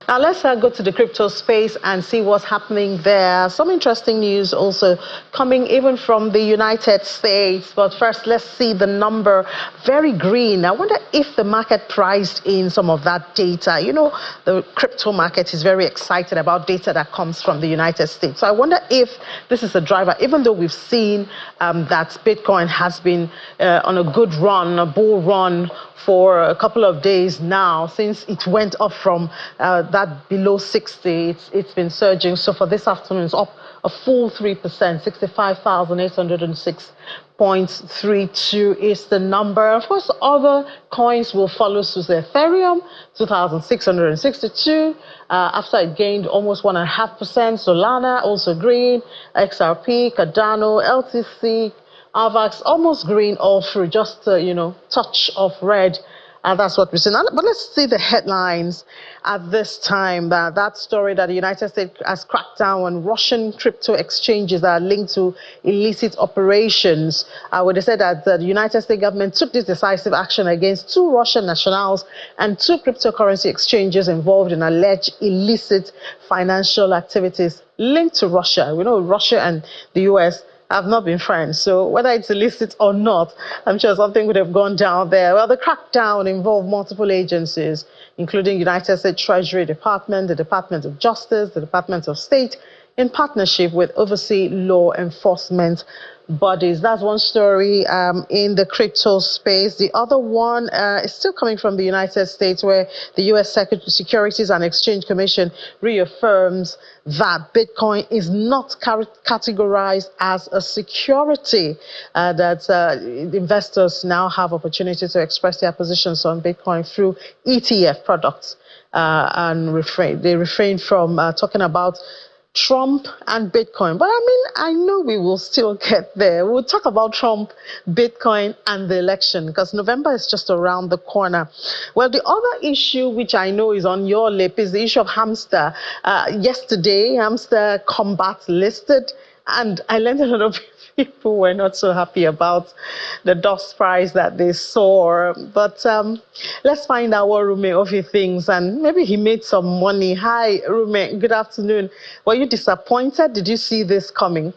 Now let's go to the crypto space and see what's happening there. Some interesting news also coming even from the United States. But first, let's see the number. Very green. I wonder if the market priced in some of that data. You know, the crypto market is very excited about data that comes from the United States. So I wonder if this is a driver, even though we've seen that Bitcoin has been on a good run, a bull run for a couple of days now, since it went up from that below 60, it's been surging. So for this afternoon, it's up a full 3%, 65,806.32 is the number. Of course, other coins will follow suit. Ethereum, 2,662, after it gained almost 1.5%. Solana, also green. XRP, Cardano, LTC, AVAX, almost green all through, just touch of red. That's what we're seeing. But let's see the headlines at this time. That story that the United States has cracked down on Russian crypto exchanges that are linked to illicit operations. Where they said that the United States government took this decisive action against 2 Russian nationals and 2 cryptocurrency exchanges involved in alleged illicit financial activities linked to Russia. We know Russia and the U.S. have not been friends. So whether it's illicit or not, I'm sure something would have gone down there. Well, the crackdown involved multiple agencies, including United States Treasury Department, the Department of Justice, the Department of State, in partnership with overseas law enforcement bodies. That's one story in the crypto space. The other one is still coming from the United States, where the U.S. Securities and Exchange Commission reaffirms that Bitcoin is not categorized as a security, that investors now have opportunity to express their positions on Bitcoin through ETF products, and they refrain from talking about Trump and Bitcoin. But I mean, I know we will still get there. We'll talk about Trump, Bitcoin, and the election, because November is just around the corner. Well, the other issue which I know is on your lip is the issue of Hamster. Yesterday, Hamster Kombat listed, and I learned a lot of people were not so happy about the dust price that they saw. But let's find out what Rume Ofi thinks, and maybe he made some money. Hi, Rume. Good afternoon. Were you disappointed? Did you see this coming?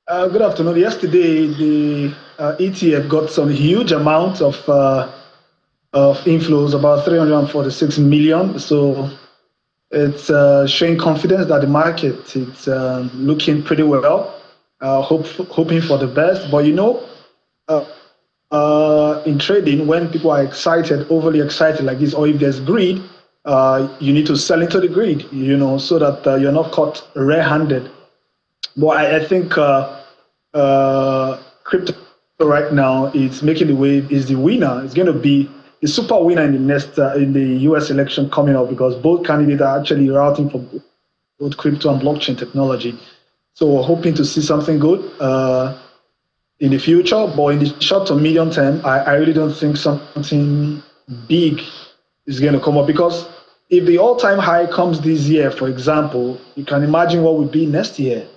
Good afternoon. Yesterday, the ETF got some huge amount of inflows, about 346 million. So it's showing confidence that the market is looking pretty well. Hoping for the best, but in trading, when people are excited, overly excited like this, or if there's greed, you need to sell into the greed, so that you're not caught red-handed. But I think crypto right now is making the wave, is the winner. It's going to be the super winner in the next in the U.S. election coming up, because both candidates are actually routing for both crypto and blockchain technology. So we're hoping to see something good in the future, but in the short to medium term, I really don't think something big is going to come up, because if the all-time high comes this year, for example, you can imagine what would be next year.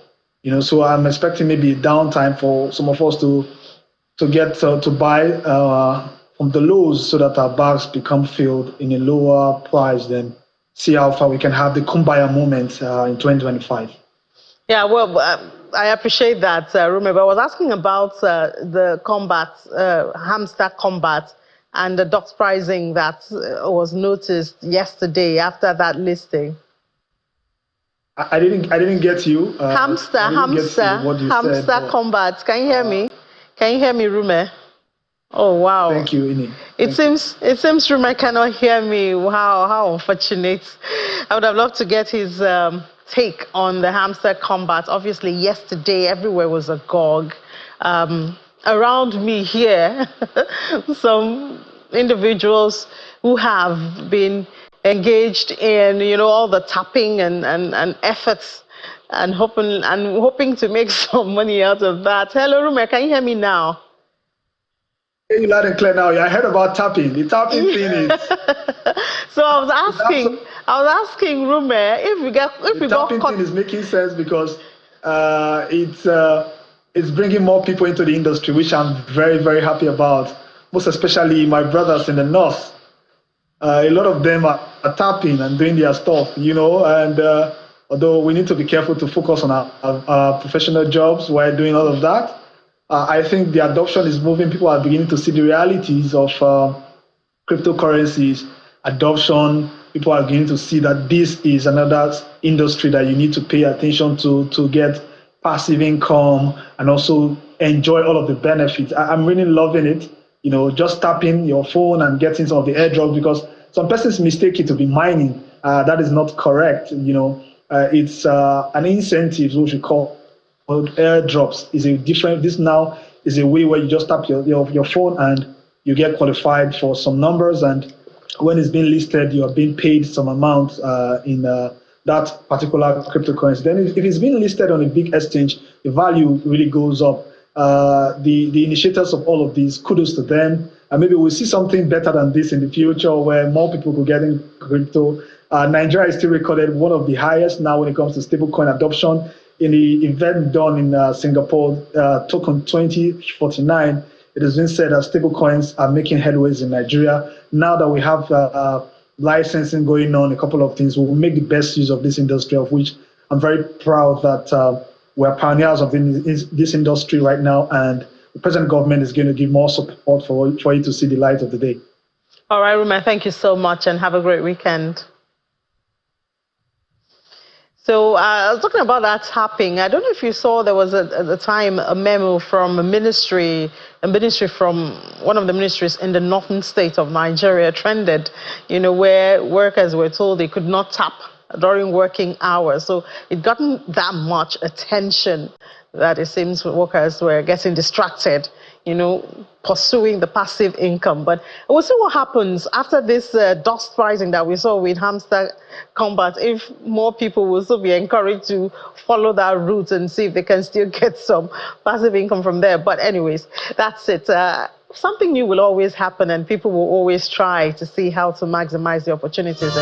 So I'm expecting maybe a downtime for some of us to get to buy from the lows, so that our bags become filled in a lower price, then see how far we can have the Kumbaya moment in 2025. Yeah, well, I appreciate that, Rume, but I was asking about the Hamster Kombat, and the dot pricing that was noticed yesterday after that listing. I didn't get you. Hamster Kombat. Can you hear me? Can you hear me, Rume? Oh wow! Thank you, Ini. It seems Rume cannot hear me. Wow, how unfortunate! I would have loved to get his take on the Hamster Kombat. Obviously, yesterday everywhere was agog. Around me here, some individuals who have been engaged in all the tapping and efforts and hoping to make some money out of that. Hello, Rume, can you hear me now? You loud and clear now. I heard about tapping. The tapping thing is. So I was asking Rume if we got tapping thing is making sense, because it's bringing more people into the industry, which I'm very, very happy about. Most especially my brothers in the north. A lot of them are tapping and doing their stuff, and although we need to be careful to focus on our professional jobs while doing all of that, I think the adoption is moving. People are beginning to see the realities of cryptocurrencies adoption. People are beginning to see that this is another industry that you need to pay attention to get passive income and also enjoy all of the benefits. I'm really loving it. Just tapping your phone and getting some of the airdrops, because some persons mistake it to be mining. That is not correct. It's an incentive, which we call airdrops. This now is a way where you just tap your phone and you get qualified for some numbers, and when it's being listed, you are being paid some amount in that particular cryptocurrency. Then if it's being listed on a big exchange, the value really goes up. The initiators of all of these, kudos to them. And maybe we'll see something better than this in the future, where more people could get in crypto. Nigeria is still recorded one of the highest now when it comes to stablecoin adoption. In the event done in Singapore, token 2049, it has been said that stablecoins are making headways in Nigeria. Now that we have licensing going on, a couple of things, we'll make the best use of this industry, of which I'm very proud that we're pioneers of this industry right now, and the present government is going to give more support for it to see the light of the day. All right, Ruma, thank you so much, and have a great weekend. So I was talking about that tapping. I don't know if you saw, there was at the time a memo from a ministry from one of the ministries in the northern state of Nigeria trended, where workers were told they could not tap during working hours. So it gotten that much attention that it seems workers were getting distracted, pursuing the passive income. But we'll see what happens after this dust rising that we saw with Hamster Kombat, if more people will still be encouraged to follow that route and see if they can still get some passive income from there. But anyways, that's it. Something new will always happen, and people will always try to see how to maximize the opportunities.